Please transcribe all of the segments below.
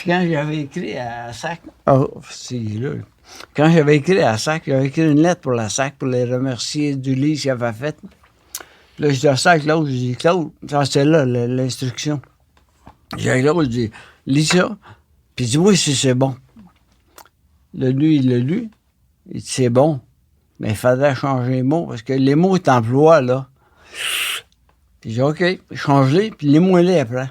quand j'avais écrit à SAC, c'est là. Quand j'avais écrit à SAC, j'avais écrit une lettre pour la SAC pour les remercier du livre qu'il avait fait. Puis là, je dis à SAC, Claude, je dis, Claude, ça, c'est là l'instruction. J'ai dit, Claude, je dis, lis ça, puis dis-moi si c'est bon. Lui, il l'a lu, il dit, c'est bon, mais il fallait changer les mots, parce que les mots que emploies, là. Puis j'ai dit, OK, change-les, puis lis-moi-les après.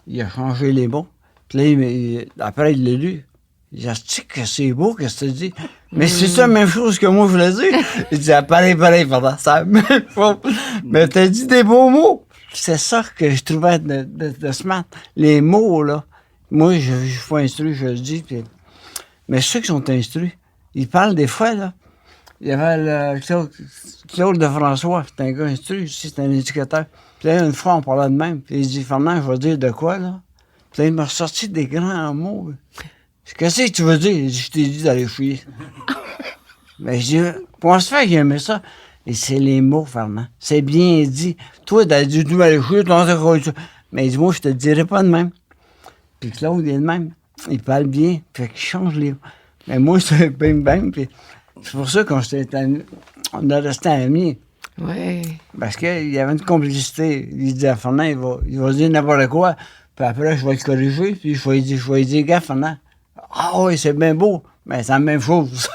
Il a changé les mots. Puis là, après, il l'a lu. Il a dit, que c'est beau, qu'est-ce que tu dis? Mais c'est ça la même chose que moi, je voulais dire. Il dit, pareil, pardon, c'est la même chose. Mais t'as dit des beaux mots. C'est ça que je trouvais de smart. Les mots, là. Moi, je suis instruit, je le dis. Puis... Mais ceux qui sont instruits, ils parlent des fois, là. Il y avait le Claude de François, c'est un gars instruit aussi, c'est un éducateur. Puis là, une fois, on parlait de même. Puis il dit, Fernand, je vais dire de quoi, là? Puis là, il m'a ressorti des grands mots. Qu'est-ce que tu veux dire? Je t'ai dit d'aller fouiller. Mais je dis, comment se fait qu'il aimait ça? Et c'est les mots, Fernand. C'est bien dit. Toi, t'as dit, tu vas aller fouiller, mais il dit, moi, je te le dirai pas de même. Puis Claude, il est de même. Il parle bien, fait qu'il change les mots. Mais moi, c'est bing-bang, puis c'est pour ça qu'on a resté amis. Oui. Parce qu'il y avait une complicité. Il dit à Fernand, il va dire n'importe quoi, puis après, je vais le corriger, puis je vais lui dire, gars, Fernand, ah oui, c'est bien beau, mais c'est la même chose.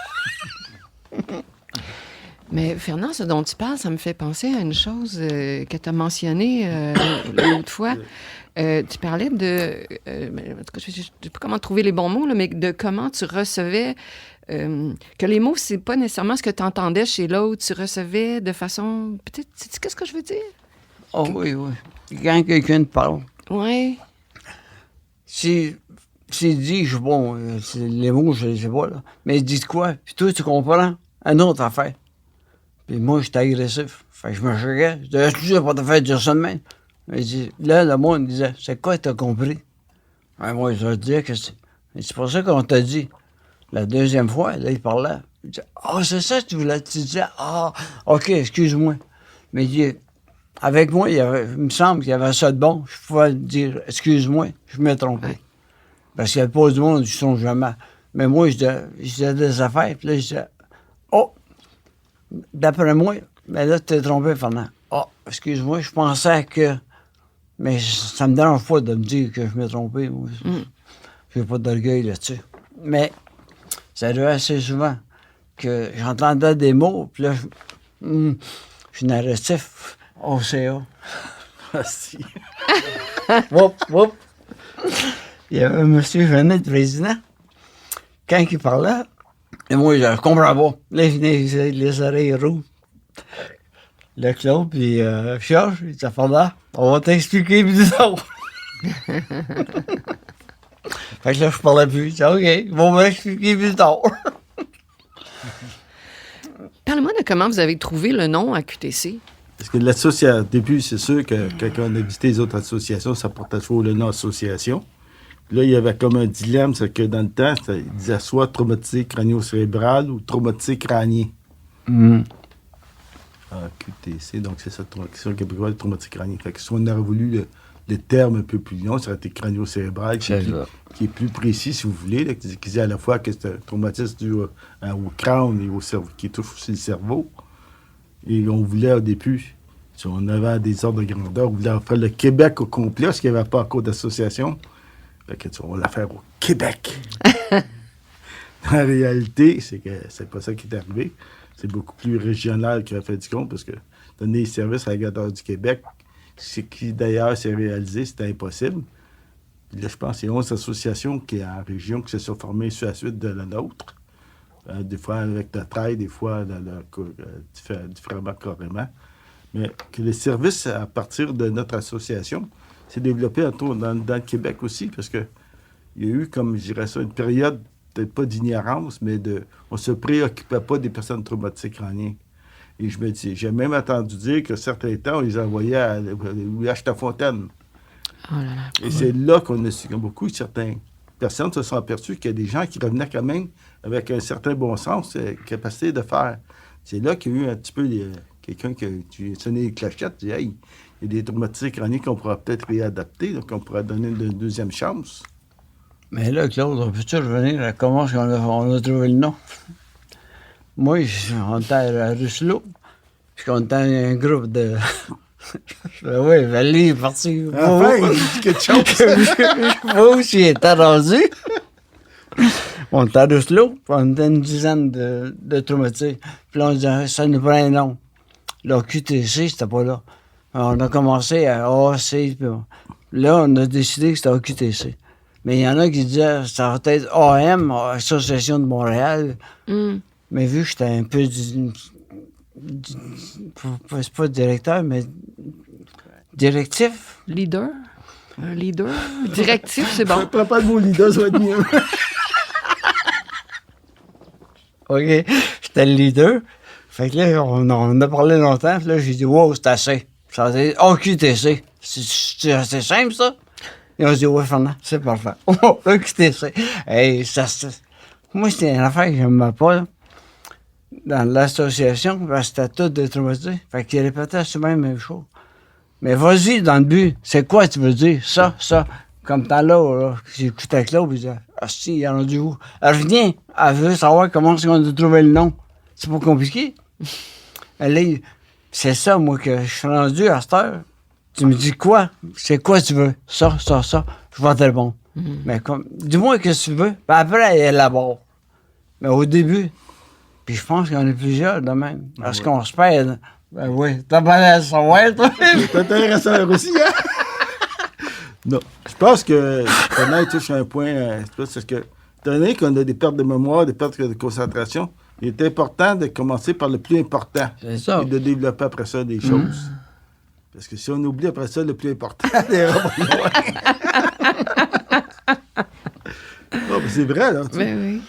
Mais Fernand, ce dont tu parles, ça me fait penser à une chose que tu as mentionnée l'autre fois. Tu parlais de... en tout cas, je ne sais pas comment trouver les bons mots, là, mais de comment tu recevais... que les mots, c'est pas nécessairement ce que tu entendais chez l'autre. Tu recevais de façon... Peut-être... Sais-tu qu'est-ce que je veux dire? Oh oui, oui. Quand quelqu'un te parle, Oui. s'il dit, les mots, je les sais pas, là, mais il dit quoi? Puis toi, tu comprends? Une autre affaire. Puis moi, j'étais agressif. Fait que je me choquais. Je disais, excusez pas te faire dire ça de même. Mais il dit, là, le monde me disait, c'est quoi, t'as compris? Ouais, moi, je leur disais que c'est pour ça qu'on t'a dit. La deuxième fois, là, il parlait. Il disait, c'est ça que tu voulais. Tu disais, OK, excuse-moi. Mais il dit, avec moi, il me semble qu'il y avait ça de bon. Je pouvais dire, excuse-moi, je m'ai trompé. Ouais. Parce qu'il n'y a pas du monde, ils sont jamais. Mais moi, je disais des affaires, puis là, je disais, d'après moi, mais là, tu t'es trompé, Fernand. Excuse-moi, je pensais que... Mais ça me dérange pas de me dire que je m'ai trompé. Moi. J'ai pas d'orgueil là-dessus. Mais ça arrivait assez souvent que j'entendais des mots, puis là, je suis narratif. OCA. Si. Whoop. Il y avait un monsieur Jeannette, le président. Quand il parlait, et moi, je comprends pas. Là, il venait les oreilles rouges. Le Claude, puis Georges, il dit, Fernand, on va t'expliquer plus tard. Fait que là, je parlais plus. Je dis, OK, ils vont m'expliquer plus tard. Parle-moi de comment vous avez trouvé le nom à QTC. Parce que l'association, au début, c'est sûr que quand on a visité les autres associations, ça portait toujours le nom association. Puis là, il y avait comme un dilemme, c'est que dans le temps, il disait soit traumatisé crânio-cérébral ou traumatisé crânien. QTC, donc c'est ça, question québécoise, traumatisé crânien. Fait que si on aurait voulu le terme un peu plus long, ça aurait été crânio-cérébral, qui est plus précis, si vous voulez, là, qui dit à la fois que c'est un traumatisme dû au crâne et au cerveau, qui touche aussi le cerveau. Et on voulait, au début, si on avait des ordres de grandeur, on voulait faire le Québec au complet, parce qu'il n'y avait pas encore d'association. Fait que, on va la faire au Québec. En réalité, c'est que c'est pas ça qui est arrivé. C'est beaucoup plus régional qu'il a fait du compte, parce que donner les services à la grandeur du Québec, ce qui d'ailleurs s'est réalisé, c'était impossible. Puis là, je pense qu'il y a 11 associations qui en région qui se sont formées sur la suite de la nôtre. Des fois avec le trail, des fois différemment carrément. Mais que les services à partir de notre association s'est développé dans le Québec aussi, parce que il y a eu, comme je dirais ça, une période, peut-être pas d'ignorance, mais on se préoccupait pas des personnes traumatisées crâniennes. Et je me dis, j'ai même entendu dire que certains temps, on les envoyait à Acheter-Fontaine. Oh là là. Et c'est là qu'on a su que beaucoup, certaines personnes se sont aperçues qu'il y a des gens qui revenaient quand même avec un certain bon sens, capacité de faire. C'est là qu'il y a eu un petit peu quelqu'un qui a sonné les clochettes, dit, hey, il y a des traumatisés crâniens qu'on pourra peut-être réadapter, donc on pourra donner une deuxième chance. Mais là, Claude, on peut-tu revenir à comment on a trouvé le nom? Moi, on était à Russelot, puis on était un groupe de... Oui, Valérie est parti. Enfin, il dit quelque chose. Moi aussi, il était rendu. On était à Russelot, puis on était une dizaine de traumatisés. Puis là, on disait, ça nous prend un nom. Là, QTC, c'était pas là. On a commencé à AAC, puis là, on a décidé que c'était AQTC. Mais il y en a qui disaient, ça va être AM, Association de Montréal. Mais vu que j'étais un peu c'est pas directeur, mais directif. Leader? Un leader? Directif, c'est bon. Je prends pas le mot leader, ça va être mieux. OK. J'étais le leader. Fait que là, on a parlé longtemps. Puis là, j'ai dit, wow, c'est assez. Ça va être OQTC. C'est assez simple, ça? Ils ont dit, ouais, Fernand, c'est parfait. OQTC. Hey, moi, c'était une affaire que je n'aimais pas, là. Dans l'association, parce que c'était tout des traumatisés. Fait qu'ils répétaient souvent la même chose. Mais vas-y, dans le but, c'est quoi tu veux dire? Ça. Comme tant là, j'écoutais Claude, puis je disais, ah si, il en a du où? Elle revient, elle veut savoir comment on a trouvé le nom. C'est pas compliqué. Elle c'est ça, moi, que je suis rendu à cette heure. Tu me dis quoi? C'est quoi tu veux? Ça. Je vais te répondre. Mais dis-moi ce que tu veux. Puis après, elle élabore. Mais au début, puis je pense qu'il y en a plusieurs de même. Parce qu'on se perd. Ben oui, t'as pas l'air savoir, toi. C'est intéressant aussi, hein? Non. Je pense que Fernand touche un point, c'est que, étant donné qu'on a des pertes de mémoire, des pertes de concentration, il est important de commencer par le plus important. C'est ça. Et de développer après ça des choses. Parce que si on oublie après ça le plus important, non, mais c'est vrai, là. Oui.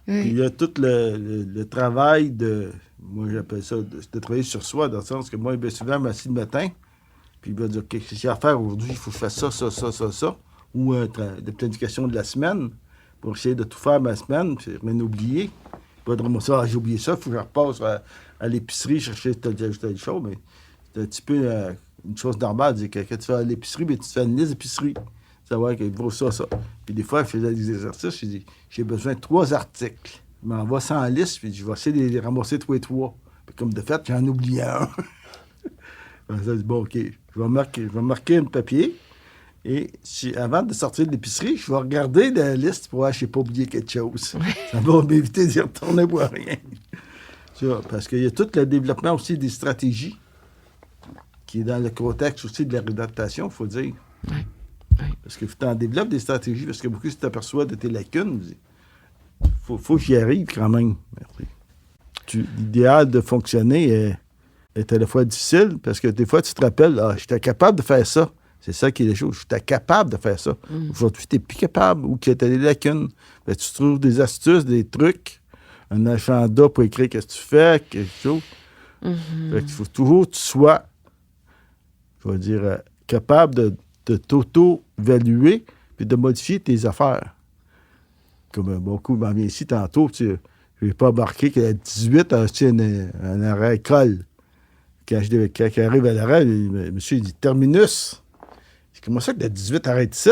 Il y a tout le travail de... Moi, j'appelle ça de travailler sur soi, dans le sens que moi, bien souvent, je m'assieds le matin, puis il va dire, OK, qu'est-ce qu'il y a à faire aujourd'hui? Il faut que je fasse ça. Ou de planification de la semaine, pour essayer de tout faire ma semaine, puis rien oublier. Pas de remonter ça, j'ai oublié ça, il faut que je repasse à l'épicerie, chercher telle chose, mais c'est un petit peu une chose normale. C'est que quand tu vas à l'épicerie, bien, tu te fais une liste d'épicerie. Savoir qu'il vaut ça. Puis des fois, je faisais des exercices, je dis, j'ai besoin de 3 articles. Je m'envoie ça en liste, puis je vais essayer de les ramasser tous les 3. Puis comme de fait, j'en oubliais un. Ça dit, bon, OK, je vais marquer un papier. Et avant de sortir de l'épicerie, je vais regarder la liste pour voir si je n'ai pas oublié quelque chose. Ça va m'éviter d'y retourner pour rien. Tu vois, parce qu'il y a tout le développement aussi des stratégies qui est dans le contexte aussi de la réadaptation, il faut dire. Oui. Parce que tu en développes des stratégies, parce que beaucoup, si tu t'aperçois de tes lacunes, il faut que j'y arrive quand même. L'idéal de fonctionner est à la fois difficile, parce que des fois, tu te rappelles, j'étais capable de faire ça. C'est ça qui est la chose. J'étais capable de faire ça. Aujourd'hui, tu n'es plus capable ou que tu as des lacunes. Ben, tu trouves des astuces, des trucs, un agenda pour écrire qu'est-ce que tu fais, quelque chose. Fait qu'il faut toujours que tu sois, je vais dire, capable de t'auto-évaluer puis de modifier tes affaires. Comme beaucoup m'en vient ici tantôt, je n'ai pas remarqué qu'à 18, un arrêt école. Quand il arrive à l'arrêt, le monsieur il dit « Terminus ». Comment ça que de 18 arrête ici?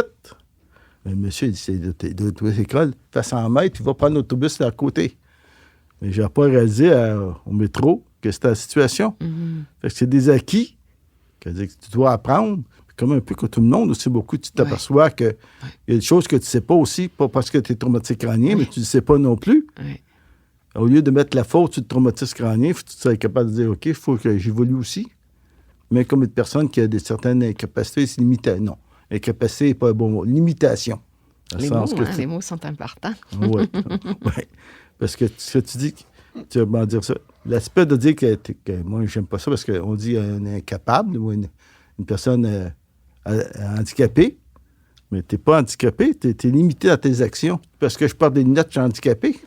Le monsieur, il dit, c'est de l'école, fais 100 mètres, puis va prendre l'autobus là à côté. Mais je n'ai pas réalisé au métro que c'était la situation. Fait que c'est des acquis que tu dois apprendre. Puis comme un peu que tout le monde aussi beaucoup, tu t'aperçois qu'il y a des choses que tu ne sais pas aussi, pas parce que tu es traumatisé crânien, mais tu ne sais pas non plus. Au lieu de mettre la faute sur le traumatisme crânien, il faut que tu sois capable de dire, OK, il faut que j'évolue aussi. Mais comme une personne qui a certaines incapacités, c'est limité. Non, incapacité n'est pas un bon mot. Limitation. Les mots sont importants. Oui. Parce que ce que tu dis, tu vas dire ça. L'aspect de dire que moi, j'aime pas ça parce qu'on dit un incapable ou une personne handicapée, mais tu n'es pas handicapé, tu es limité à tes actions. Parce que je porte des lunettes, je suis handicapé.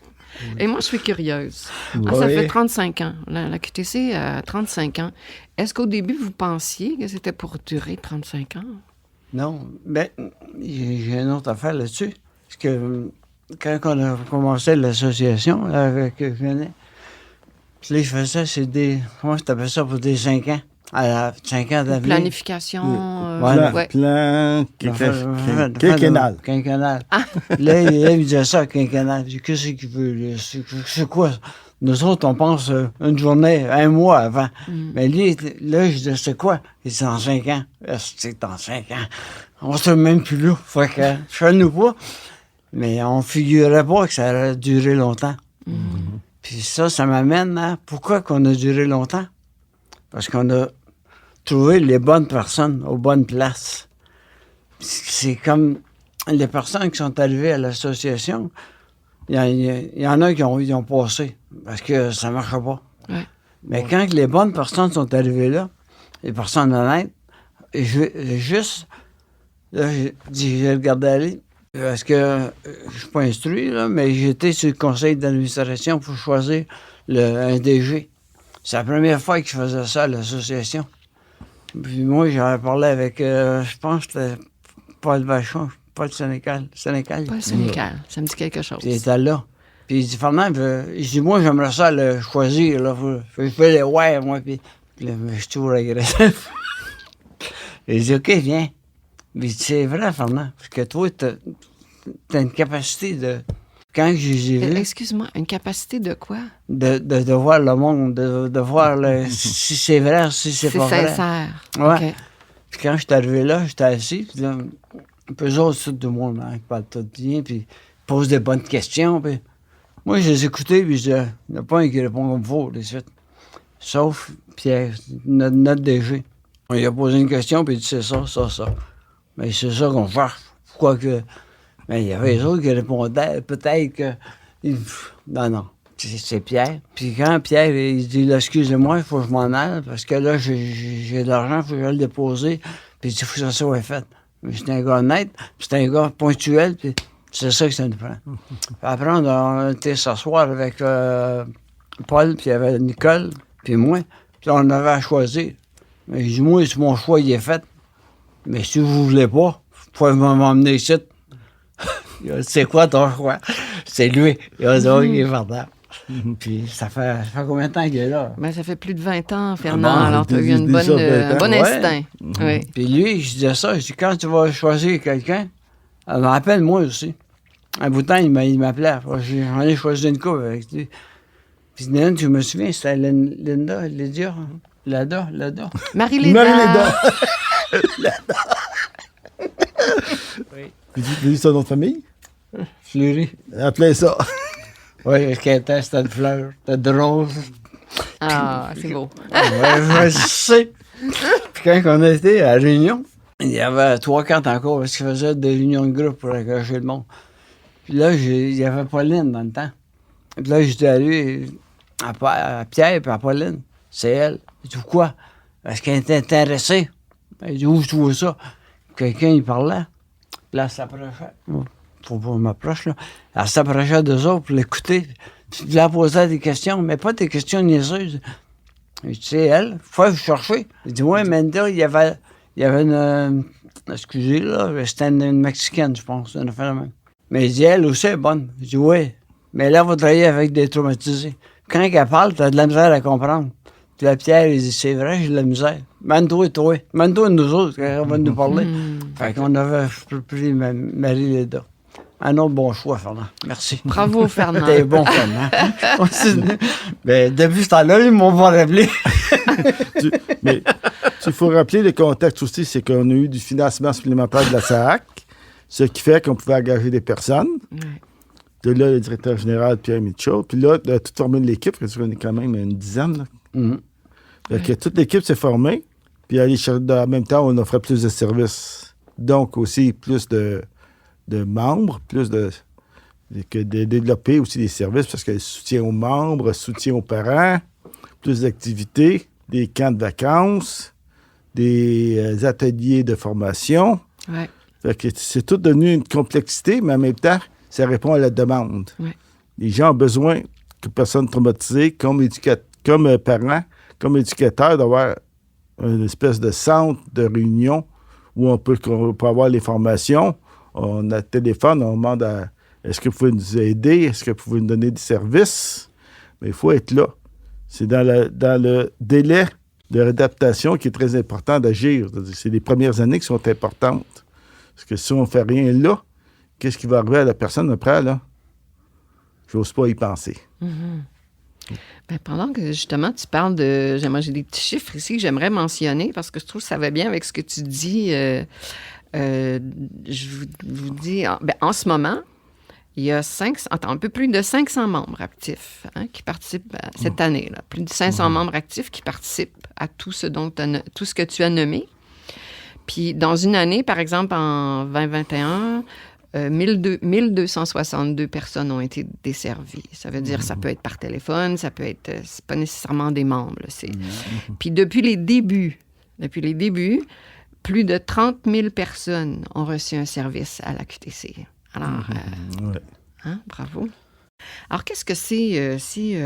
Et moi, je suis curieuse. Ça fait 35 ans. La QTC a 35 ans. Est-ce qu'au début, vous pensiez que c'était pour durer 35 ans? Non. Ben, j'ai une autre affaire là-dessus. Parce que quand on a commencé l'association avec René, puis là, je faisais ça, c'est des... Comment tu appelles ça pour des 5 ans? à la 5 ans d'avenir. Planification. Voilà. Ouais. Plan quinquennal. Quinquennal. Là, il disait ça, quinquennal. Je dis, qu'est-ce qu'il veut? Là? C'est quoi? Nous autres, on pense une journée, un mois avant. Mais lui, là, je disais, c'est quoi? Il dit, dans 5 ans. C'est dans 5 ans. On ne sait même plus là. Fait que, fais-nous pas. Mais on ne figurait pas que ça allait durer longtemps. Puis ça m'amène à pourquoi qu'on a duré longtemps? Parce qu'on a trouvé les bonnes personnes aux bonnes places. C'est comme les personnes qui sont arrivées à l'association, il y en a qui ont passé parce que ça ne marchait pas. Ouais. Mais quand les bonnes personnes sont arrivées là, les personnes honnêtes, là, j'ai regardé aller. Parce que je suis pas instruit, là, mais j'étais sur le conseil d'administration pour choisir un DG. C'est la première fois que je faisais ça à l'association. Puis moi, j'avais parlé avec, je pense que c'était Paul Vachon, Paul Sénécal. Pas Sénécal, ça me dit quelque chose. Puis il était là. Puis il dit, Fernand, il dit, moi, j'aimerais ça le choisir. Là. Je fais les ouais, moi. Puis là, je suis toujours agressif. Il dit, OK, viens. Mais c'est vrai, Fernand, parce que toi, t'as une capacité de... Quand je les ai vus... Excuse-moi, une capacité de quoi? De voir le monde, de voir si c'est vrai, si c'est pas vrai. C'est sincère. Ouais. Okay. Puis quand je suis arrivé là, j'étais assis, puis là, eux autres, tout le monde, hein, qui parlent tout bien, puis posent des bonnes questions, puis moi, je les écoutais, puis je disais, il n'y en a pas un qui répond comme il faut, de suite. Sauf Pierre, notre DG. Il a posé une question, puis il dit, c'est ça. Mais c'est ça qu'on cherche. Pourquoi que... Mais il y avait les autres qui répondaient, peut-être que... Non, c'est Pierre. Puis quand Pierre, il dit, là, excusez-moi, il faut que je m'en aille, parce que là, j'ai de l'argent, il faut que je le déposer, puis il dit, il faut que ça soit fait. Mais c'est un gars honnête, puis c'est un gars ponctuel, puis c'est ça que ça nous prend. Puis après, on a été s'asseoir avec Paul, puis il y avait Nicole, puis moi, puis on avait à choisir. Mais je dis, moi, si mon choix, il est fait, mais si vous voulez pas, vous pouvez m'emmener ici. C'est quoi ton choix? C'est lui. Il a dit, oh, il est verdad. Puis ça fait combien de temps qu'il est là? Ben, ça fait plus de 20 ans, Fernand. Alors, tu as eu un bon instinct. Oui. Puis lui, je disais ça. Je dis, quand tu vas choisir quelqu'un, elle m'appelle moi aussi. Un bout de temps, il m'appelait. J'en ai choisi une couple avec lui. Puis une, je me souviens, c'était Linda, Lydia. Lada. Marie-Léda. Oui. Tu dis son nom de famille? Fleury. Appelez ça. Oui, parce qu'elle était, c'était de fleurs, c'était de rose. Ah, c'est beau. Ouais, je sais. Puis quand on était à la réunion, il y avait 3-4 encore, parce qu'ils faisaient des réunions de groupe pour accrocher le monde. Puis là, il y avait Pauline dans le temps. Puis là, j'étais allé à Pierre et à Pauline. C'est elle. Il dit, pourquoi? Parce qu'elle était intéressée. Il dit, où je trouve ça? Quelqu'un, il parlait. Puis là, elle s'approchait. Faut pas m'approcher, là. Elle s'approchait d'eux autres pour l'écouter. Puis là, elle posait des questions, mais pas des questions niaiseuses. Je dis, c'est elle, faut vous chercher. Il dit, ouais, mais il y avait une. Excusez, là, c'était une Mexicaine, je pense, une affaire même. Mais il dit, elle aussi est bonne. Je dis, oui, mais là, vous travaillez avec des traumatisés. Quand elle parle, t'as de la misère à comprendre. Puis la Pierre, il dit, c'est vrai, j'ai de la misère. Mène-toi, nous autres, quand elle va nous parler. Fait qu'on avait pris Marie-Léda. Un autre bon choix, Fernand. Merci. Bravo, Fernand. T'es bon, Fernand. Mais depuis ce temps-là, ils m'ont pas rappelé. Mais il faut rappeler le contexte aussi, c'est qu'on a eu du financement supplémentaire de la SAAC, ce qui fait qu'on pouvait engager des personnes. Ouais. De là, le directeur général, Pierre Mitchell. Puis là, de toute former de l'équipe, parce qu'on est quand même une dizaine. Là. Fait que toute l'équipe s'est formée. Puis en même temps, on offrait plus de services. Donc aussi, plus de membres, plus de développer aussi des services, parce que soutien aux membres, soutien aux parents, plus d'activités, des camps de vacances, des ateliers de formation. Ouais. Fait que c'est tout devenu une complexité, mais en même temps, ça répond à la demande. Ouais. Les gens ont besoin que personnes traumatisées, comme parents, comme éducateurs, d'avoir une espèce de centre de réunion où on peut avoir les formations. On a le téléphone, on demande est-ce que vous pouvez nous aider? Est-ce que vous pouvez nous donner des services? Mais il faut être là. C'est dans le délai de réadaptation qui est très important d'agir. C'est les premières années qui sont importantes. Parce que si on ne fait rien là, qu'est-ce qui va arriver à la personne après, là? J'ose pas y penser. Ben, pendant que, justement, tu parles de... J'ai des petits chiffres ici que j'aimerais mentionner parce que je trouve que ça va bien avec ce que tu dis. Je vous dis... en ce moment, il y a un peu plus de 500 membres actifs qui participent cette année. Là. Plus de 500 membres actifs qui participent à tout ce que tu as nommé. Puis, dans une année, par exemple, en 2021... 1262 personnes ont été desservies. Ça veut dire ça peut être par téléphone, ça peut être... c'est pas nécessairement des membres. Puis depuis les débuts, plus de 30 000 personnes ont reçu un service à la QTC. Alors, bravo. Alors, qu'est-ce que c'est si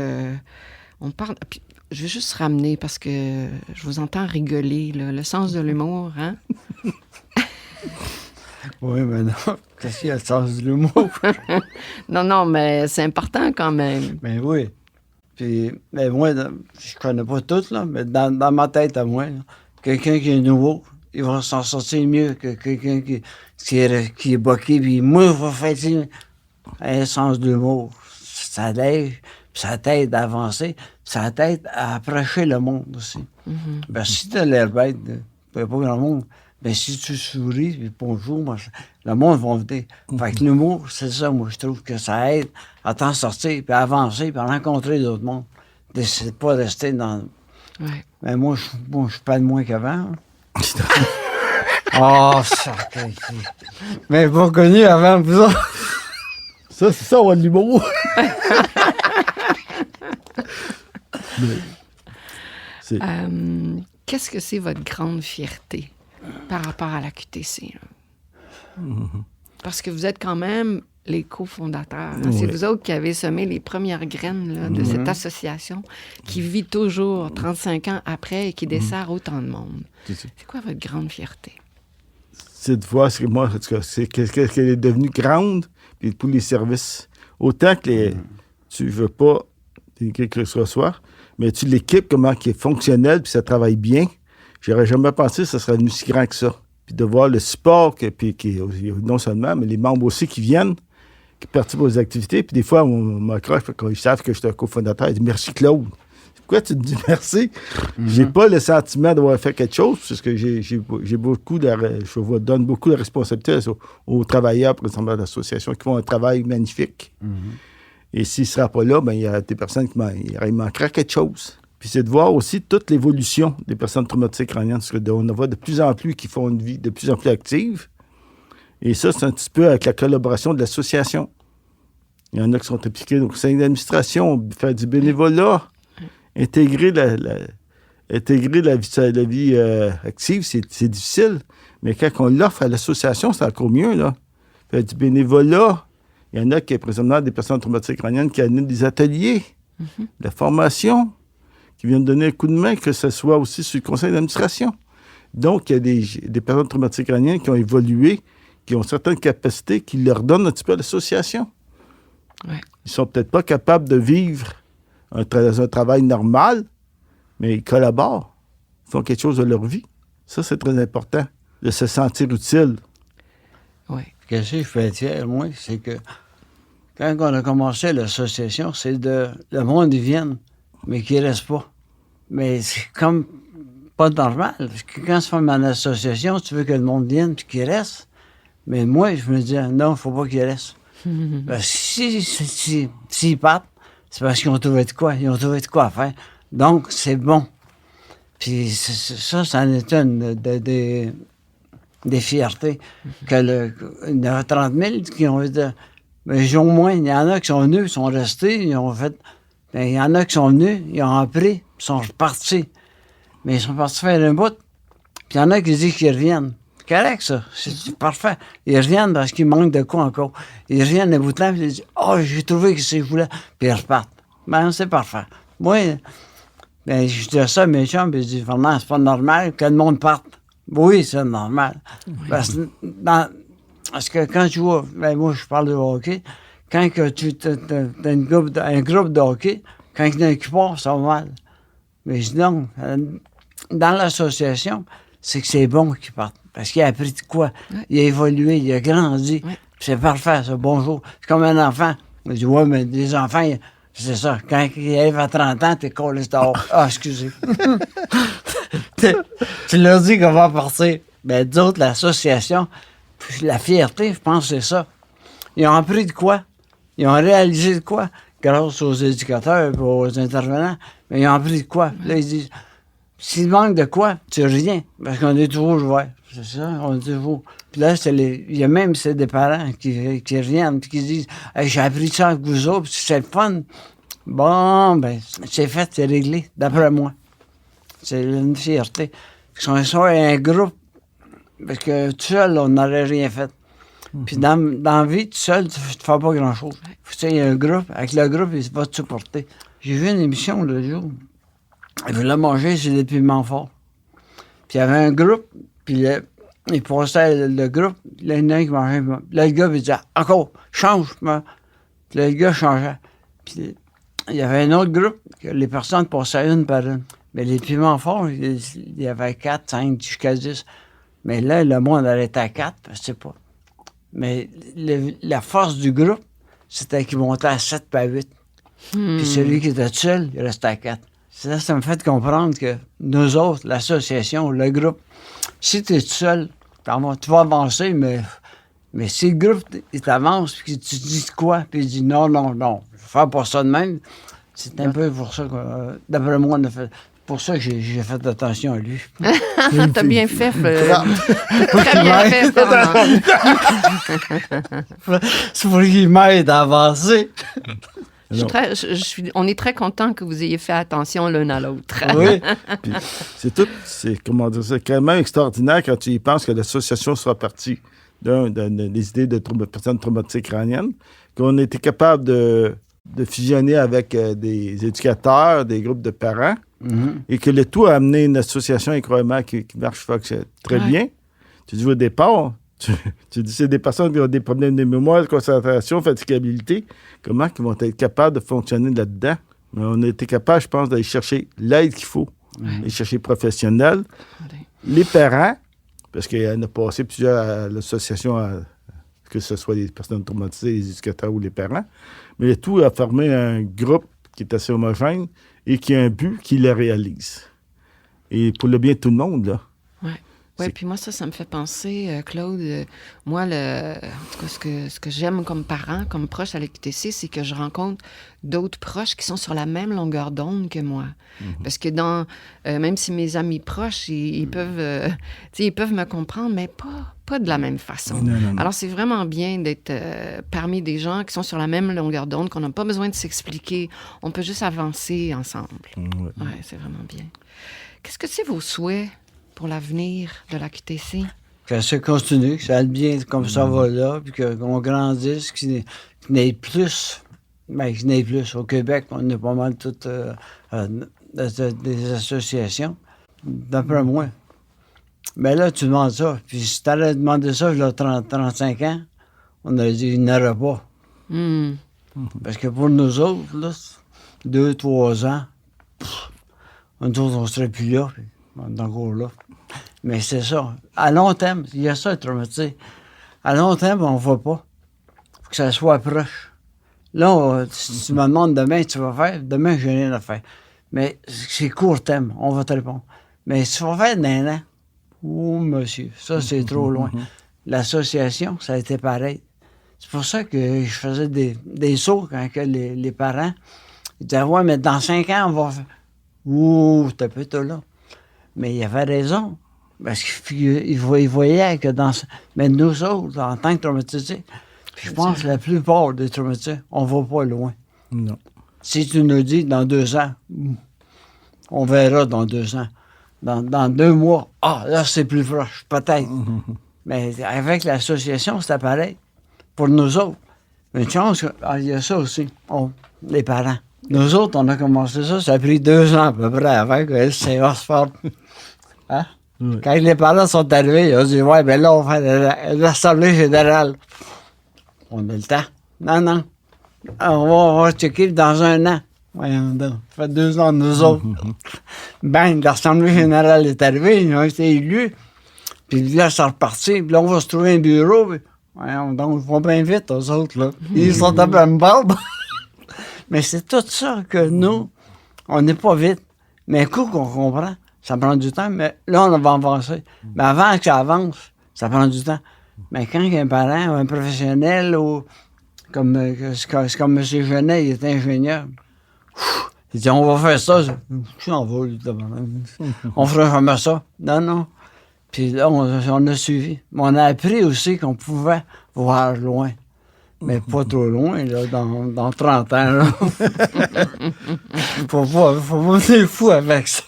on parle... Puis, je vais juste ramener, parce que je vous entends rigoler, là, le sens de l'humour, hein? Oui, mais non. Qu'est-ce qu'il y a le sens de l'humour? non, mais c'est important quand même. Ben oui. Puis, mais moi, je connais pas tout, là, mais dans ma tête à moi, là, quelqu'un qui est nouveau, il va s'en sortir mieux que quelqu'un qui est boqué. Puis moi, il va faire un sens de l'humour. Ça l'aide, ça t'aide à avancer, ça t'aide à approcher le monde aussi. Ben, si t'as l'air bête, il n'y a pas grand monde. Ben, si tu souris, puis bonjour, le monde va venir. Fait que l'humour, c'est ça, moi, je trouve que ça aide à t'en sortir, puis à avancer, puis à rencontrer d'autres mondes. C'est pas rester dans... Ouais. Mais moi, je suis pas de moins qu'avant. Oh, ça... Mais pas connu avant, vous autres. Ça, c'est ça, on a de l'humour. Qu'est-ce que c'est votre grande fierté par rapport à la QTC? Parce que vous êtes quand même les cofondateurs. Hein? C'est vous autres qui avez semé les premières graines là, de cette association qui vit toujours 35 ans après et qui dessert autant de monde. C'est quoi votre grande fierté? C'est de voir, moi, en tout cas, c'est qu'elle est devenue grande, puis tous les services. Autant que tu veux pas que ce soit, mais tu l'équipes comment qui est fonctionnel, puis ça travaille bien. J'aurais jamais pensé que ça serait devenu si grand que ça. Puis de voir le support, puis non seulement, mais les membres aussi qui viennent, qui participent aux activités. Puis des fois, on m'accroche quand ils savent que je suis un cofondateur. Ils disent « Merci, Claude. » Pourquoi tu te dis merci? J'ai pas le sentiment d'avoir fait quelque chose, parce que j'ai beaucoup je donne beaucoup de responsabilités aux travailleurs, présentement, de l'association, qui font un travail magnifique. Et s'ils ne seraient pas là, ben il y a des personnes il manquerait quelque chose. Puis c'est de voir aussi toute l'évolution des personnes traumatiques crâniennes, parce qu'on en voit de plus en plus qui font une vie de plus en plus active. Et ça, c'est un petit peu avec la collaboration de l'association. Il y en a qui sont impliqués au conseil d'administration, faire du bénévolat, intégrer la vie active, c'est difficile. Mais quand on l'offre à l'association, c'est encore mieux, là. Faire du bénévolat. Il y en a qui, présentement, des personnes traumatiques crâniennes qui animent des ateliers, de la formation, qui viennent donner un coup de main, que ce soit aussi sur le conseil d'administration. Donc, il y a des personnes traumatiques crâniennes qui ont évolué, qui ont certaines capacités, qui leur donnent un petit peu à l'association. Ouais. Ils sont peut-être pas capables de vivre un travail normal, mais ils collaborent. Ils font quelque chose de leur vie. Ça, c'est très important, de se sentir utile. Oui. Qu'est-ce que je fais fier, moi, c'est que quand on a commencé l'association, c'est le monde y vient, mais qui ne reste pas. Mais c'est comme pas normal. Parce que quand tu formes une association, tu veux que le monde vienne et qu'il reste. Mais moi, je me dis, non, il ne faut pas qu'il reste. S'ils partent, c'est parce qu'ils ont trouvé de quoi. Ils ont trouvé de quoi à faire. Donc, c'est bon. Puis ça en est une des fiertés. Il y en a 30 000 qui ont été... Mais au moins, il y en a qui sont venus, ils sont restés, ils ont fait... Il y en a qui sont venus, ils ont appris, ils sont repartis. Mais ils sont partis faire un bout. Puis il y en a qui disent qu'ils reviennent. C'est correct, ça. C'est parfait. Ils reviennent parce qu'il manque de quoi encore. Ils reviennent un bout de temps, puis ils disent « Oh, j'ai trouvé ce que je voulais. » Puis ils repartent. Ben, c'est parfait. Moi, ben, je dis ça à mes chums, puis je dis « Vraiment, c'est pas normal que le monde parte. » Oui, c'est normal. Oui. Parce que quand tu vois, ben, moi, je parle de hockey, quand que tu as un groupe de hockey, quand il y en a qui part, ça va mal. Mais je dis non. dans l'association, c'est que c'est bon qu'il parte. Parce qu'il a appris de quoi? Il a évolué, il a grandi. C'est parfait, ça, bonjour. C'est comme un enfant. On dit, ouais, mais les enfants, c'est ça. Quand ils arrivent à 30 ans, t'es collé dehors. Ah, excusez. Tu leur dis qu'on va partir. Mais d'autres, l'association, la fierté, je pense que c'est ça. Ils ont appris de quoi? Ils ont réalisé de quoi? Grâce aux éducateurs et aux intervenants. Mais ils ont appris de quoi? Là, ils disent, s'il manque de quoi, tu rien. Parce qu'on est toujours joueurs. C'est ça, on est toujours. Puis là, il y a même des parents qui reviennent et qui disent, hey, j'ai appris ça avec vous autres, c'est le fun. Bon, ben, c'est fait, c'est réglé, d'après moi. C'est une fierté. Si on soit un groupe, parce que tout seul, on n'aurait rien fait. Puis dans la vie, tout seul, tu ne fais pas grand-chose. Tu sais, il y a un groupe. Avec le groupe, il va te supporter. J'ai vu une émission l'autre jour. Il voulait manger sur des piments forts. Puis il y avait un groupe, puis il passait le groupe. Là, il y en a un qui mangeait. Là, le gars, il disait, encore, change. Puis là, le gars changeait. Puis il y avait un autre groupe, que les personnes passaient une par une. Mais les piments forts, il y avait 4, 5, jusqu'à 10. Mais là, le monde arrêtait à 4, je sais pas. Mais la force du groupe, c'était qu'il montait à 7 puis à 8. Puis celui qui était seul, il restait à 4. Ça me fait comprendre que nous autres, l'association, le groupe, si tu es seul, tu vas avancer, mais si le groupe, il t'avance, puis tu dis quoi, puis il dit non, je vais faire pas ça de même, c'est un peu pour ça que, d'après moi, on a fait. Pour ça que j'ai fait attention à lui. T'as bien fait. Très bien fait, Fernand. C'est pour qu'il m'aide à avancer. On est très content que vous ayez fait attention l'un à l'autre. Oui. Puis, c'est quand même extraordinaire quand tu y penses que l'association sera partie des idées de personnes traumatiques crâniennes, qu'on était capable de fusionner avec des éducateurs, des groupes de parents, et que le tout a amené une association incroyable qui marche très bien. Tu dis au départ, tu dis c'est des personnes qui ont des problèmes de mémoire, de concentration, fatigabilité, comment ils vont être capables de fonctionner là-dedans? Mais on a été capable, je pense, d'aller chercher l'aide qu'il faut, aller chercher professionnels, les parents, parce qu'il y en a passé plusieurs à l'association, que ce soit les personnes traumatisées, les éducateurs ou les parents, mais le tout a formé un groupe qui est assez homogène et qui a un but qui le réalise. Et pour le bien de tout le monde, là. Oui, puis moi, ça me fait penser, Claude, moi, en tout cas, ce que j'aime comme parent, comme proche à l'EQTC, c'est que je rencontre d'autres proches qui sont sur la même longueur d'onde que moi. Parce que même si mes amis proches, ils peuvent me comprendre, mais pas de la même façon. Non. Alors, c'est vraiment bien d'être parmi des gens qui sont sur la même longueur d'onde, qu'on n'a pas besoin de s'expliquer. On peut juste avancer ensemble. Oui, c'est vraiment bien. Qu'est-ce que c'est vos souhaits pour l'avenir de la QTC? Que ça continue, que ça aille bien comme ça va là, puis qu'on grandisse, qu'il n'ait plus. Ben, qu'il n'ait plus. Au Québec, on a pas mal toutes des associations, d'après moi. Mais là, tu demandes ça. Puis si tu allais demander ça, il y a 35 ans, on aurait dit qu'il n'y en aurait pas. Parce que pour nous autres, là, 2-3 ans, nous autres, on ne serait plus là. Puis on est encore là. Mais c'est ça. À long terme, il y a ça, le traumatisme. À long terme, on ne voit pas. Il faut que ça soit proche. Là, si tu me demandes demain, tu vas faire, demain, j'ai rien à faire. Mais c'est court terme, on va te répondre. Mais si tu vas faire d'un an, oh, monsieur, ça, c'est trop loin. L'association, ça a été pareil. C'est pour ça que je faisais des sauts quand les parents ils disaient, ouais, mais dans 5 ans, on va faire. Ouh, t'as peu tout là. Mais il avait raison. Parce qu'il voyait que mais nous autres, en tant que traumatisés, je pense que la plupart des traumatisés, on ne va pas loin. Non. Si tu nous dis dans 2 ans, on verra dans 2 ans. Dans 2 mois, là, c'est plus proche, peut-être. Mais avec l'association, c'était pareil. Pour nous autres. Une chance, il y a ça aussi, les parents. Nous autres, on a commencé ça a pris 2 ans à peu près avant que c'est Oxford. Hein? Oui. Quand les parents sont arrivés, ils ont dit, ouais, ben là, on va faire l'Assemblée générale. On a le temps. Non. On va checker dans 1 an. Voyons donc. Ça fait 2 ans de nous autres. Bang, l'Assemblée générale est arrivée, ils ont été élus. Puis là, ça reparti. Puis là, on va se trouver un bureau. Puis, voyons donc, ils vont bien vite, eux autres, là. Ils sont à pleine barbe. Mais c'est tout ça que nous, on n'est pas vite. Mais un coup qu'on comprend, ça prend du temps. Mais là, on va avancer. Mais avant que ça avance, ça prend du temps. Mais quand un parent ou un professionnel ou c'est comme M. Genet, il est ingénieur. Il dit, on va faire ça. Je m'en vais, lui, on fera jamais ça. Non. Puis là, on a suivi. Mais on a appris aussi qu'on pouvait voir loin. Mais pas trop loin, là, dans 30 ans. Là. faut pas venir fou avec ça.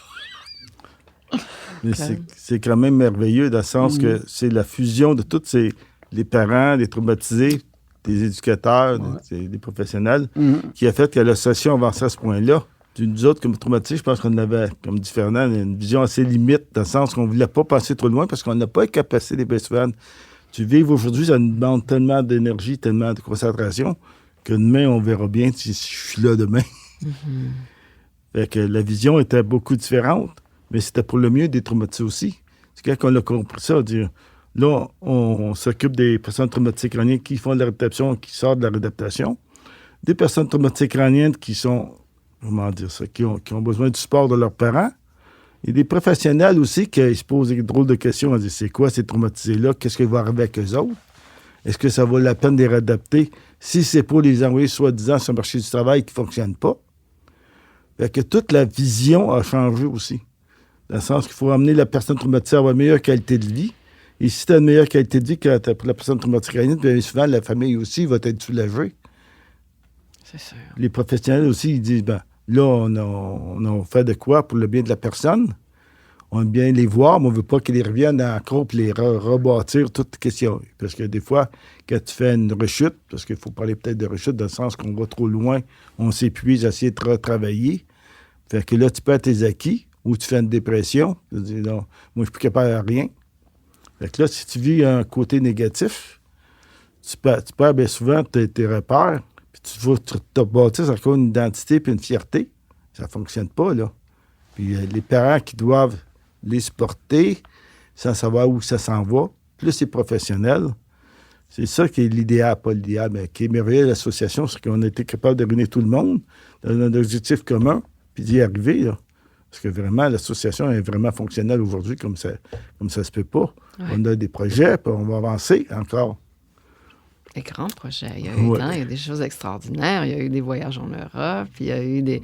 Mais c'est quand même merveilleux dans le sens que c'est la fusion de tous les parents, les traumatisés, des éducateurs, des professionnels, qui a fait que l'association avançait à ce point-là. Nous autres, comme traumatisés, je pense qu'on avait, comme dit Fernand, une vision assez limite, dans le sens qu'on ne voulait pas passer trop loin parce qu'on n'a pas la capacité des personnes. Tu vives aujourd'hui, ça nous demande tellement d'énergie, tellement de concentration, que demain, on verra bien si je suis là demain. Fait que la vision était beaucoup différente, mais c'était pour le mieux des traumatisés aussi. C'est quand on a compris ça, dire, là, on s'occupe des personnes traumatisées crâniennes qui font de la réadaptation, qui sortent de la réadaptation, des personnes traumatisées crâniennes qui sont, comment dire ça, qui ont besoin du support de leurs parents, et des professionnels aussi qui se posent des drôles de questions. On dit, c'est quoi ces traumatisés-là? Qu'est-ce qui va arriver avec eux autres? Est-ce que ça vaut la peine de les réadapter si c'est pour les envoyer soi-disant sur le marché du travail qui ne fonctionne pas? Fait que toute la vision a changé aussi. Dans le sens qu'il faut amener la personne traumatisée à avoir une meilleure qualité de vie. Et si tu as une meilleure qualité de vie que pour la personne traumatisée, bien souvent, la famille aussi va être soulagée. C'est sûr. Les professionnels aussi, ils disent, ben là, on a fait de quoi pour le bien de la personne. On aime bien les voir, mais on ne veut pas qu'ils reviennent encore pour les rebâtir toutes questions. Parce que des fois, quand tu fais une rechute, parce qu'il faut parler peut-être de rechute dans le sens qu'on va trop loin, on s'épuise à essayer de retravailler. Fait que là, tu perds tes acquis ou tu fais une dépression. Tu dis, non, moi, je ne suis plus capable de rien. Fait que là, si tu vis un côté négatif, tu perds bien souvent tes repères. Tu veux te bâtir encore une identité puis une fierté. Ça ne fonctionne pas, là. Puis les parents qui doivent les supporter sans savoir où ça s'en va, plus les professionnels, c'est ça qui est l'idéal, pas l'idéal, mais qui est merveilleux de l'association, c'est qu'on a été capable de réunir tout le monde dans un objectif commun, puis d'y arriver, là. Parce que vraiment, l'association est vraiment fonctionnelle aujourd'hui comme ça se peut pas. Ouais. On a des projets, puis on va avancer encore. Des grands projets. Il y a eu il y a des choses extraordinaires. Il y a eu des voyages en Europe. Il y a eu des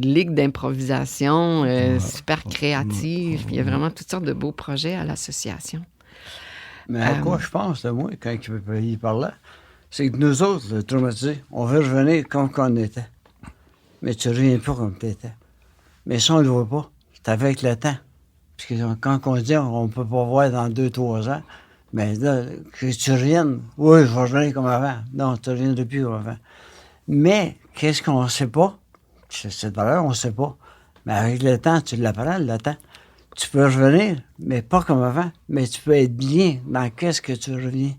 ligues d'improvisation super créatives. Puis il y a vraiment toutes sortes de beaux projets à l'association. Mais à quoi je pense, moi, quand il parlait, c'est que nous autres, traumatisés, on veut revenir comme on était. Mais tu ne reviens pas comme tu étais. Mais ça, on ne le voit pas. C'est avec le temps. Parce que quand on dit on ne peut pas voir dans 2-3 ans, mais là, que tu reviennes, oui, je vais revenir comme avant. Non, tu ne reviendras plus comme avant. Mais, qu'est-ce qu'on ne sait pas? Cette valeur, on ne sait pas. Mais avec le temps, tu l'apprends, le temps. Tu peux revenir, mais pas comme avant. Mais tu peux être bien dans qu'est-ce que tu reviens.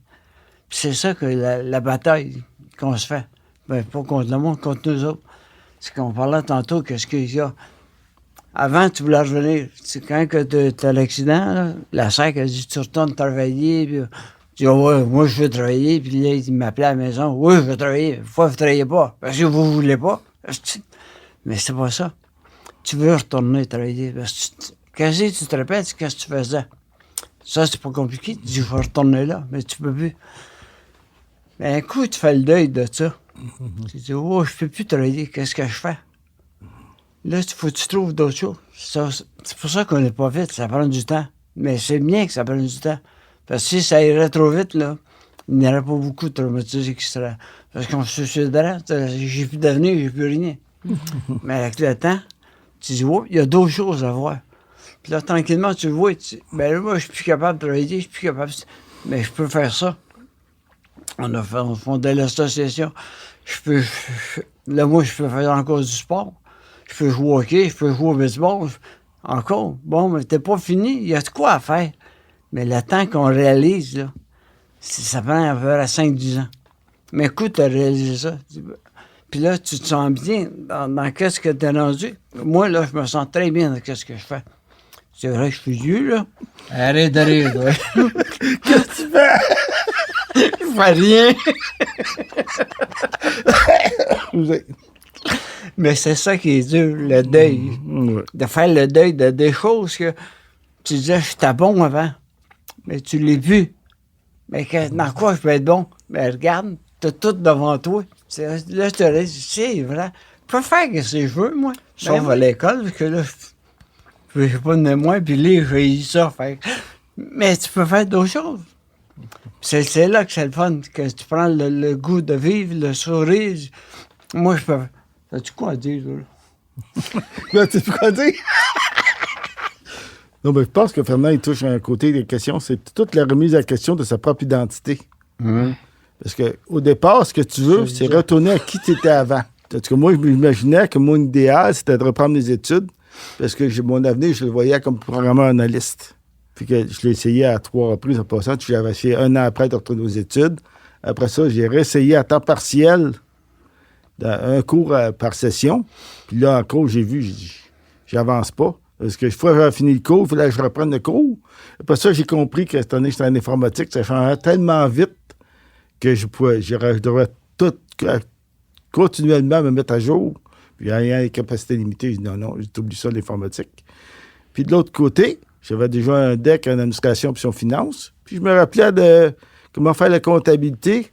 Puis c'est ça que la bataille qu'on se fait. Ben, pas contre le monde, contre nous autres. C'est qu'on parlait tantôt, qu'est-ce qu'il y a. Avant, tu voulais revenir. Quand tu as l'accident, là, la SAC a dit, tu retournes travailler. Puis, tu dis, oh, ouais, moi, je veux travailler. Puis là, il m'appelait à la maison. Oui, je veux travailler. Pourquoi vous ne travaillez pas? Parce que vous ne voulez pas. Mais c'est pas ça. Tu veux retourner travailler. Qu'est-ce que tu te répètes? Qu'est-ce que tu faisais? Ça, c'est pas compliqué. Tu dis, je vais retourner là. Mais tu peux plus. Mais un coup, tu fais le deuil de ça. Tu dis, oh, je peux plus travailler. Qu'est-ce que je fais? Là, il faut que tu trouves d'autres choses. C'est pour ça qu'on n'est pas vite. Ça prend du temps. Mais c'est bien que ça prenne du temps. Parce que si ça irait trop vite, là, il n'y aurait pas beaucoup de traumatisés qui seraient. Parce qu'on se suiciderait. J'ai plus d'avenir, j'ai plus rien. Mais avec le temps, tu dis, oh, il y a d'autres choses à voir. Puis là, tranquillement, tu le vois. Ben là, moi, je suis plus capable de travailler, je suis plus capable. Mais je peux faire ça. On fondé l'association. Là, moi, je peux faire encore du sport. Je peux jouer au hockey, je peux jouer au baseball. Encore. Bon, mais t'es pas fini. Il y a de quoi à faire. Mais le temps qu'on réalise, là, ça prend à peu près 5-10 ans. Mais écoute, t'as réalisé ça. Puis Puis là, tu te sens bien dans qu'est-ce que tu as rendu. Moi, là, je me sens très bien dans qu'est-ce que je fais. C'est vrai que je suis vieux, là. Arrête de rire, toi. Qu'est-ce que tu fais? Je fais rien. Mais c'est ça qui est dur, le deuil. De faire le deuil de des choses que tu disais, j'étais bon avant. Mais tu l'es vu. Mais dans quoi je peux être bon? Mais regarde, t'as tout devant toi. Là, je te dis, c'est vrai. Je peux faire ce que je veux, moi. Sauf à l'école, parce que là, je ne sais pas de moi, puis lire, j'ai ça. Fait. Mais tu peux faire d'autres choses. C'est là que c'est le fun, que tu prends le goût de vivre, le sourire. Moi, je peux. As-tu quoi à dire, là? Là, tu sais quoi dire? Non, mais je pense que Fernand, il touche à un côté des questions. C'est toute la remise à question de sa propre identité. Parce qu'au départ, ce que tu veux, c'est retourner à qui tu étais avant. Parce que moi, je m'imaginais que mon idéal, c'était de reprendre mes études. Parce que mon avenir, je le voyais comme programmeur analyste. Puis que je l'ai essayé à 3 reprises en passant. J'avais essayé 1 an après de retourner aux études. Après ça, j'ai réessayé à temps partiel, dans un cours par session. Puis là, en cours, j'ai dit, j'avance pas. Parce que une fois que j'avais fini le cours, il fallait que je reprenne le cours. Après ça, j'ai compris que cette année, j'étais en informatique, ça changeait tellement vite que je devrais tout continuellement me mettre à jour. Puis ayant les capacités limitées, je dis non, j'oublie ça, l'informatique. Puis de l'autre côté, j'avais déjà un DEC en administration et en finance. Puis je me rappelais de comment faire la comptabilité.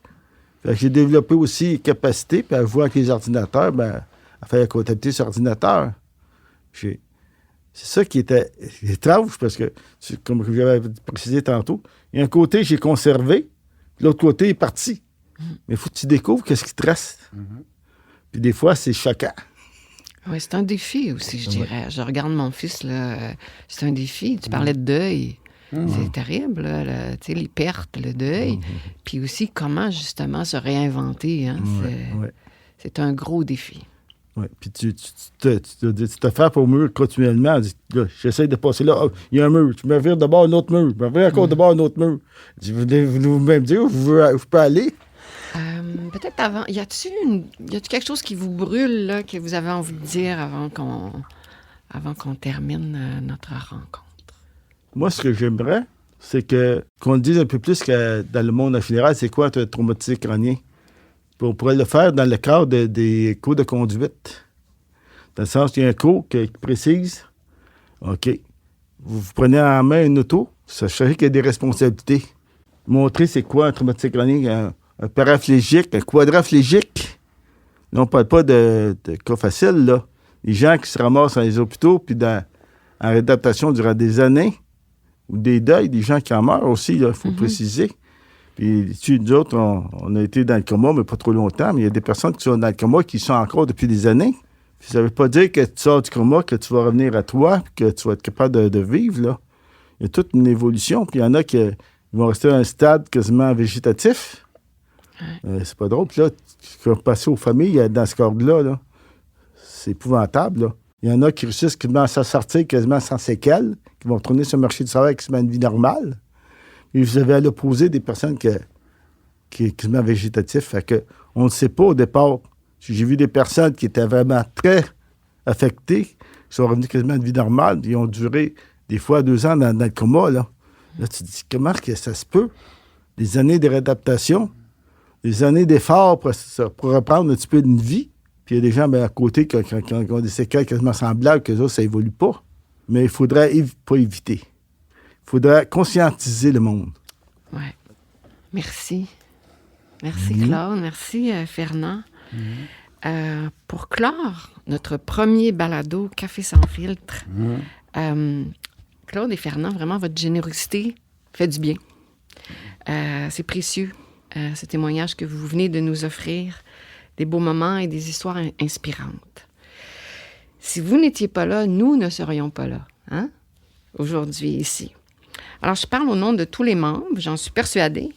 Fait que j'ai développé aussi les capacités, puis à jouer avec les ordinateurs, à faire la comptabilité sur ordinateur. C'est ça qui était étrange, parce que, comme j'avais précisé tantôt, il y a un côté, j'ai conservé, puis l'autre côté est parti. Mais il faut que tu découvres qu'est-ce qui te reste. Puis des fois, c'est choquant. Oui, c'est un défi aussi, je dirais. Je regarde mon fils, là, c'est un défi. Tu parlais de deuil. C'est terrible, là, tu sais, les pertes, le deuil. Puis aussi, comment, justement, se réinventer. Hein? C'est un gros défi. Oui, puis tu te frappes au mur continuellement. J'essaie de passer là. Il y a un mur. Tu me vires d'abord un autre mur. Tu me vires encore d'abord un autre mur. Vous me dire où je peux aller? Peut-être avant. Y a-t-il quelque chose qui vous brûle, là, que vous avez envie de dire avant qu'on termine notre rencontre? Moi, ce que j'aimerais, c'est qu'on le dise un peu plus que dans le monde en général, c'est quoi un traumatisme crânien? On pourrait le faire dans le cadre des cours de conduite. Dans le sens qu'il y a un cours qui précise, OK, vous prenez en main une auto, sachez qu'il y a des responsabilités. Montrer c'est quoi un traumatisme crânien, un paraplégique, un quadraplégique. Là, on ne parle pas de cas faciles, là. Les gens qui se ramassent dans les hôpitaux puis en réadaptation durant des années, ou des deuils, des gens qui en meurent aussi, il faut préciser. Puis, nous autres, on a été dans le coma, mais pas trop longtemps, mais il y a des personnes qui sont dans le coma qui sont encore depuis des années. Puis, ça ne veut pas dire que tu sors du coma, que tu vas revenir à toi, que tu vas être capable de vivre, là. Il y a toute une évolution, puis il y en a qui vont rester à un stade quasiment végétatif. C'est pas drôle. Puis là, tu vas passer aux familles dans ce cadre-là, là. C'est épouvantable, là. Il y en a qui réussissent quasiment à s'en sortir quasiment sans séquelles, qui vont retourner sur le marché du travail avec une vie normale. Et vous avez à l'opposé des personnes qui est quasiment végétatif. Fait que on ne sait pas au départ. J'ai vu des personnes qui étaient vraiment très affectées, qui sont revenues quasiment à une vie normale, puis ils ont duré des fois 2 ans dans le coma. Là, tu te dis, comment que ça se peut? Des années de réadaptation, des années d'efforts pour reprendre un petit peu d'une vie. Puis il y a des gens à côté qui ont des séquelles quasiment semblables, qu'eux autres, ça évolue pas. Mais il faudrait pas éviter. Il faudrait conscientiser le monde. Oui. Merci. Merci, Claude. Merci, Fernand. Pour clore notre premier balado Café sans filtre, Claude et Fernand, vraiment, votre générosité fait du bien. C'est précieux, ce témoignage que vous venez de nous offrir, des beaux moments et des histoires inspirantes. Si vous n'étiez pas là, nous ne serions pas là, hein? Aujourd'hui, ici. Alors, je parle au nom de tous les membres, j'en suis persuadée.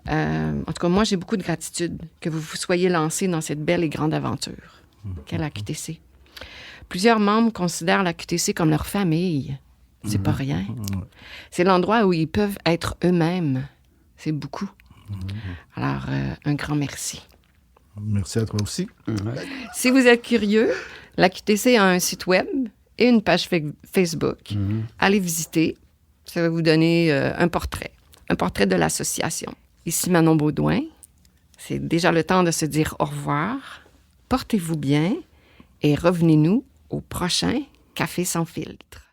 En tout cas, moi, j'ai beaucoup de gratitude que vous vous soyez lancés dans cette belle et grande aventure qu'est la QTC. Plusieurs membres considèrent la QTC comme leur famille. C'est pas rien. C'est l'endroit où ils peuvent être eux-mêmes. C'est beaucoup. Alors, un grand merci. Merci à toi aussi. Si vous êtes curieux, l'AQTC a un site web et une page Facebook. Allez visiter. Ça va vous donner un portrait de l'association. Ici Manon Beaudoin. C'est déjà le temps de se dire au revoir. Portez-vous bien et revenez-nous au prochain Café sans filtre.